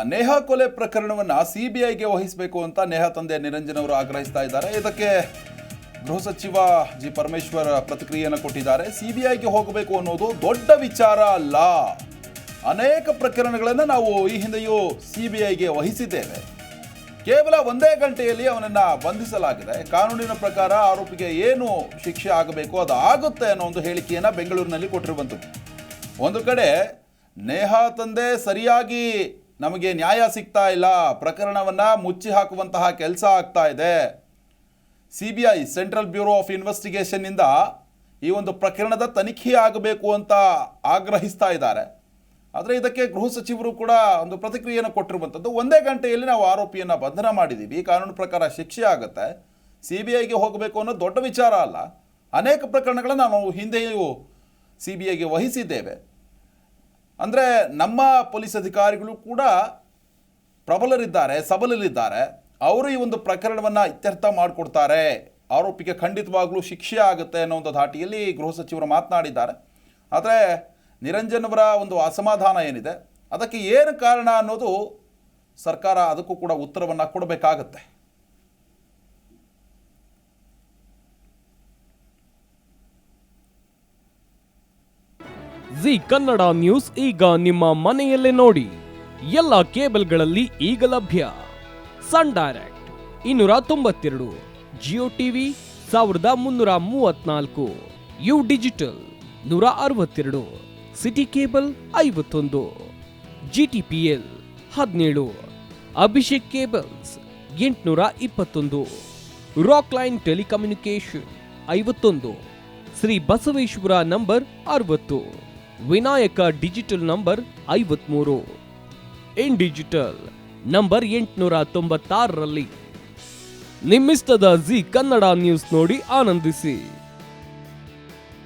ನೇಹಾ ಕೊಲೆ ಪ್ರಕರಣವನ್ನು ಸಿಬಿಐಗೆ ವಹಿಸಬೇಕು ಅಂತ ನೇಹಾ ತಂದೆ ನಿರಂಜನ್ ಅವರು ಆಗ್ರಹಿಸ್ತಾ ಇದ್ದಾರೆ. ಇದಕ್ಕೆ ಗೃಹ ಸಚಿವ ಜಿ ಪರಮೇಶ್ವರ್ ಪ್ರತಿಕ್ರಿಯೆಯನ್ನು ಕೊಟ್ಟಿದ್ದಾರೆ. ಸಿಬಿಐಗೆ ಹೋಗಬೇಕು ಅನ್ನೋದು ದೊಡ್ಡ ವಿಚಾರ ಅಲ್ಲ. ಅನೇಕ ಪ್ರಕರಣಗಳನ್ನು ನಾವು ಈ ಹಿಂದೆಯೂ ಸಿಬಿಐಗೆ ವಹಿಸಿದ್ದೇವೆ. ಕೇವಲ 1 ಗಂಟೆಯಲ್ಲಿ ಅವನನ್ನು ಬಂಧಿಸಲಾಗಿದೆ. ಕಾನೂನಿನ ಪ್ರಕಾರ ಆರೋಪಿಗೆ ಏನು ಶಿಕ್ಷೆ ಆಗಬೇಕು ಅದು ಆಗುತ್ತೆ ಅನ್ನೋ ಒಂದು ಹೇಳಿಕೆಯನ್ನು ಬೆಂಗಳೂರಿನಲ್ಲಿ ಕೊಟ್ಟಿರುವಂಥದ್ದು. ಒಂದು ಕಡೆ ನೇಹಾ ತಂದೆ ಸರಿಯಾಗಿ ನಮಗೆ ನ್ಯಾಯ ಸಿಗ್ತಾ ಇಲ್ಲ, ಪ್ರಕರಣವನ್ನು ಮುಚ್ಚಿ ಹಾಕುವಂತಹ ಕೆಲಸ ಆಗ್ತಾ ಇದೆ, ಸಿಬಿಐ ಸೆಂಟ್ರಲ್ ಬ್ಯೂರೋ ಆಫ್ ಇನ್ವೆಸ್ಟಿಗೇಷನ್ನಿಂದ ಈ ಒಂದು ಪ್ರಕರಣದ ತನಿಖೆ ಆಗಬೇಕು ಅಂತ ಆಗ್ರಹಿಸ್ತಾ ಇದ್ದಾರೆ. ಆದರೆ ಇದಕ್ಕೆ ಗೃಹ ಸಚಿವರು ಕೂಡ ಒಂದು ಪ್ರತಿಕ್ರಿಯೆಯನ್ನು ಕೊಟ್ಟಿರುವಂಥದ್ದು. 1 ಗಂಟೆಯಲ್ಲಿ ನಾವು ಆರೋಪಿಯನ್ನು ಬಂಧನ ಮಾಡಿದ್ದೀವಿ, ಕಾನೂನು ಪ್ರಕಾರ ಶಿಕ್ಷೆ ಆಗುತ್ತೆ, ಸಿಬಿಐಗೆ ಹೋಗಬೇಕು ಅನ್ನೋದು ದೊಡ್ಡ ವಿಚಾರ ಅಲ್ಲ. ಅನೇಕ ಪ್ರಕರಣಗಳನ್ನು ನಾವು ಹಿಂದೆಯೂ ಸಿಬಿಐಗೆ ವಹಿಸಿದ್ದೇವೆ. ಅಂದರೆ ನಮ್ಮ ಪೊಲೀಸ್ ಅಧಿಕಾರಿಗಳು ಕೂಡ ಪ್ರಬಲರಿದ್ದಾರೆ, ಸಬಲರಿದ್ದಾರೆ. ಅವರು ಈ ಒಂದು ಪ್ರಕರಣವನ್ನು ಇತ್ಯರ್ಥ ಮಾಡಿಕೊಡ್ತಾರೆ, ಆರೋಪಿಗೆ ಖಂಡಿತವಾಗ್ಲೂ ಶಿಕ್ಷೆ ಆಗುತ್ತೆ ಅನ್ನೋ ಒಂದು ಧಾಟಿಯಲ್ಲಿ ಗೃಹ ಸಚಿವರು ಮಾತನಾಡಿದ್ದಾರೆ. ಆದರೆ ನಿರಂಜನ್ ಅವರ ಒಂದು ಅಸಮಾಧಾನ ಏನಿದೆ, ಅದಕ್ಕೆ ಏನು ಕಾರಣ ಅನ್ನೋದು ಸರ್ಕಾರ ಅದಕ್ಕೂ ಕೂಡ ಉತ್ತರವನ್ನು ಕೊಡಬೇಕಾಗತ್ತೆ. ಜಿ ಕನ್ನಡ ನ್ಯೂಸ್ ಈಗ ನಿಮ್ಮ ಮನೆಯಲ್ಲೇ ನೋಡಿ. ಎಲ್ಲ ಕೇಬಲ್ಗಳಲ್ಲಿ ಈಗ ಲಭ್ಯ. Sun Direct 292, Jio TV 1334, U Digital 162, Siti Cable 51, GTPL 17, Abhishek cables 821, Rock Line telecommunication 51, Shri Basaveshwara number 60, Vinayaka digital number 53, In Digital number 896ರಲ್ಲಿ. ನಿಮ್ಮಿಸ್ತದ ಜಿ ಕನ್ನಡ ನ್ಯೂಸ್ ನೋಡಿ ಆನಂದಿಸಿ.